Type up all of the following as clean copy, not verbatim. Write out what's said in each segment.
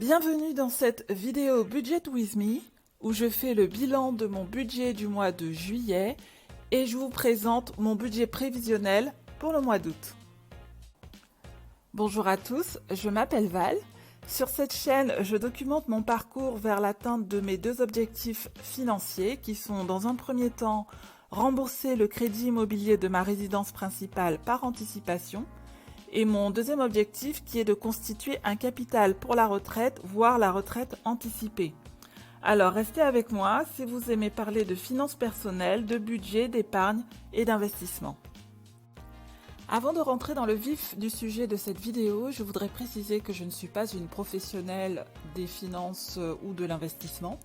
Bienvenue dans cette vidéo Budget with Me où je fais le bilan de mon budget du mois de juillet et je vous présente mon budget prévisionnel pour le mois d'août. Bonjour à tous, je m'appelle Val. Sur cette chaîne, je documente mon parcours vers l'atteinte de mes deux objectifs financiers qui sont dans un premier temps rembourser le crédit immobilier de ma résidence principale par anticipation et mon deuxième objectif qui est de constituer un capital pour la retraite, voire la retraite anticipée. Alors restez avec moi si vous aimez parler de finances personnelles, de budget, d'épargne et d'investissement. Avant de rentrer dans le vif du sujet de cette vidéo, je voudrais préciser que je ne suis pas une professionnelle des finances ou de l'investissement.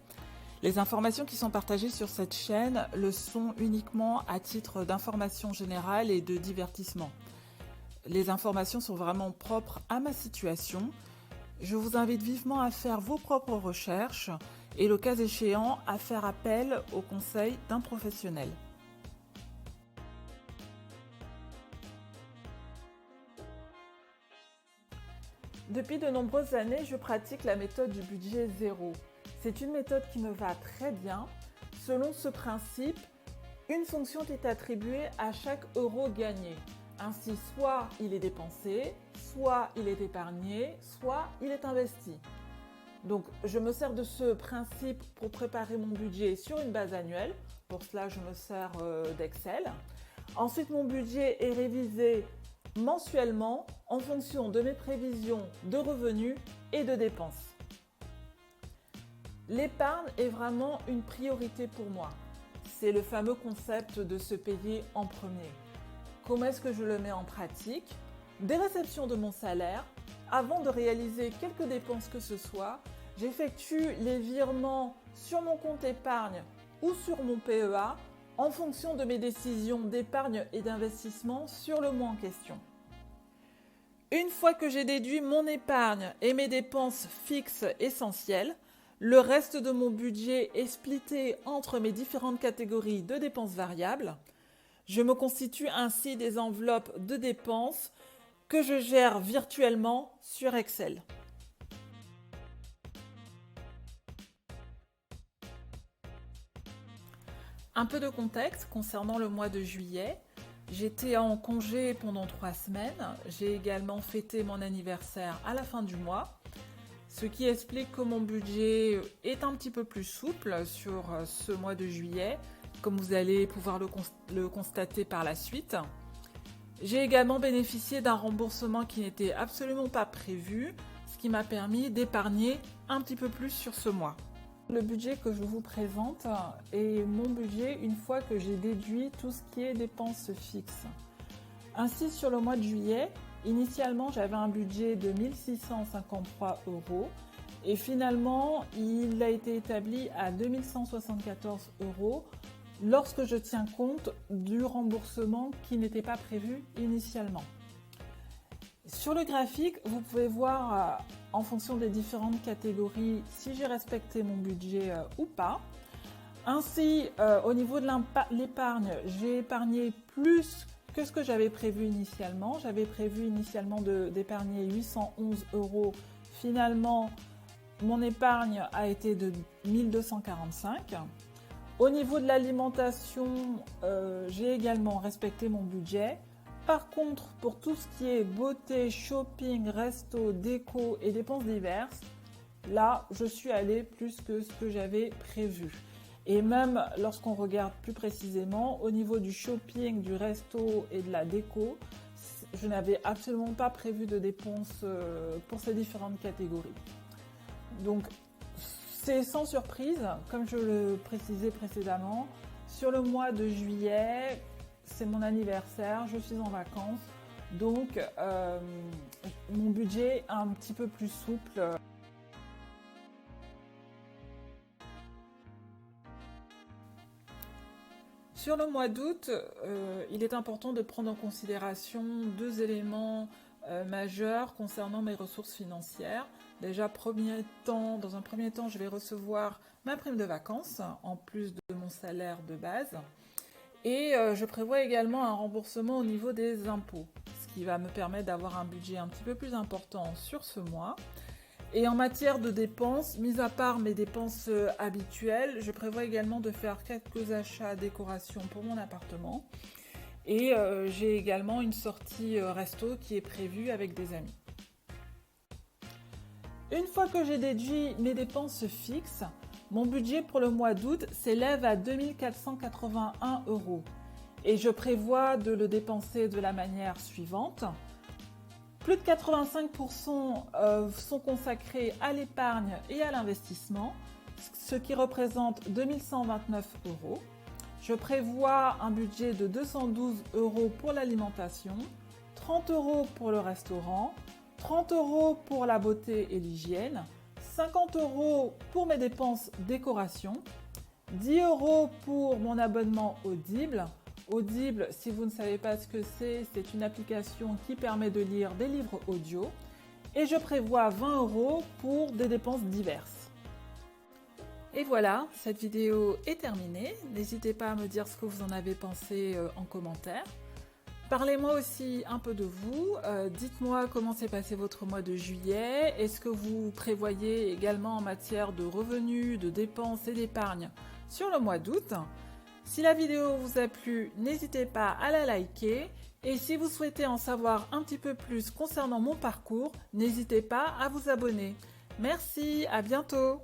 Les informations qui sont partagées sur cette chaîne le sont uniquement à titre d'information générale et de divertissement. Les informations sont vraiment propres à ma situation. Je vous invite vivement à faire vos propres recherches et le cas échéant à faire appel au conseil d'un professionnel. Depuis de nombreuses années, je pratique la méthode du budget zéro. C'est une méthode qui me va très bien. Selon ce principe, une fonction est attribuée à chaque euro gagné. Ainsi, soit il est dépensé, soit il est épargné, soit il est investi. Donc, je me sers de ce principe pour préparer mon budget sur une base annuelle. Pour cela, je me sers d'Excel. Ensuite, mon budget est révisé mensuellement en fonction de mes prévisions de revenus et de dépenses. L'épargne est vraiment une priorité pour moi. C'est le fameux concept de se payer en premier. Comment est-ce que je le mets en pratique? Dès réception de mon salaire, avant de réaliser quelques dépenses que ce soit, j'effectue les virements sur mon compte épargne ou sur mon PEA en fonction de mes décisions d'épargne et d'investissement sur le mois en question. Une fois que j'ai déduit mon épargne et mes dépenses fixes essentielles, le reste de mon budget est splitté entre mes différentes catégories de dépenses variables. Je me constitue ainsi des enveloppes de dépenses que je gère virtuellement sur Excel. Un peu de contexte concernant le mois de juillet. J'étais en congé pendant 3 semaines. J'ai également fêté mon anniversaire à la fin du mois, ce qui explique que mon budget est un petit peu plus souple sur ce mois de juillet, comme vous allez pouvoir le constater par la suite. J'ai également bénéficié d'un remboursement qui n'était absolument pas prévu, ce qui m'a permis d'épargner un petit peu plus sur ce mois. Le budget que je vous présente est mon budget une fois que j'ai déduit tout ce qui est dépenses fixes. Ainsi, sur le mois de juillet, initialement j'avais un budget de 1 653 € et finalement il a été établi à 2 174 € lorsque je tiens compte du remboursement qui n'était pas prévu initialement. Sur le graphique, vous pouvez voir en fonction des différentes catégories si j'ai respecté mon budget ou pas. Ainsi, au niveau de l'épargne, j'ai épargné plus que ce que j'avais prévu initialement. J'avais prévu initialement d'épargner 811 €. Finalement, mon épargne a été de 1245 €. Au niveau de l'alimentation, j'ai également respecté mon budget. Par contre, pour tout ce qui est beauté, shopping, resto, déco et dépenses diverses, là, je suis allée plus que ce que j'avais prévu. Et même lorsqu'on regarde plus précisément, au niveau du shopping, du resto et de la déco, je n'avais absolument pas prévu de dépenses pour ces différentes catégories. Donc, c'est sans surprise, comme je le précisais précédemment, sur le mois de juillet, c'est mon anniversaire, je suis en vacances, donc mon budget est un petit peu plus souple. Sur le mois d'août, il est important de prendre en considération deux éléments majeurs concernant mes ressources financières. Déjà, dans un premier temps, je vais recevoir ma prime de vacances, en plus de mon salaire de base. Et je prévois également un remboursement au niveau des impôts, ce qui va me permettre d'avoir un budget un petit peu plus important sur ce mois. Et en matière de dépenses, mis à part mes dépenses habituelles, je prévois également de faire quelques achats décoration pour mon appartement. Et j'ai également une sortie resto qui est prévue avec des amis. Une fois que j'ai déduit mes dépenses fixes, mon budget pour le mois d'août s'élève à 2 481 €. Et je prévois de le dépenser de la manière suivante. Plus de 85% sont consacrés à l'épargne et à l'investissement, ce qui représente 2 129 €. Je prévois un budget de 212 € pour l'alimentation, 30 € pour le restaurant, 30 € pour la beauté et l'hygiène, 50 € pour mes dépenses décoration, 10 € pour mon abonnement Audible. Audible, si vous ne savez pas ce que c'est une application qui permet de lire des livres audio. Et je prévois 20 € pour des dépenses diverses. Et voilà, cette vidéo est terminée. N'hésitez pas à me dire ce que vous en avez pensé en commentaire. Parlez-moi aussi un peu de vous. Dites-moi comment s'est passé votre mois de juillet. Est-ce que vous prévoyez également en matière de revenus, de dépenses et d'épargne sur le mois d'août ? Si la vidéo vous a plu, n'hésitez pas à la liker. Et si vous souhaitez en savoir un petit peu plus concernant mon parcours, n'hésitez pas à vous abonner. Merci, à bientôt!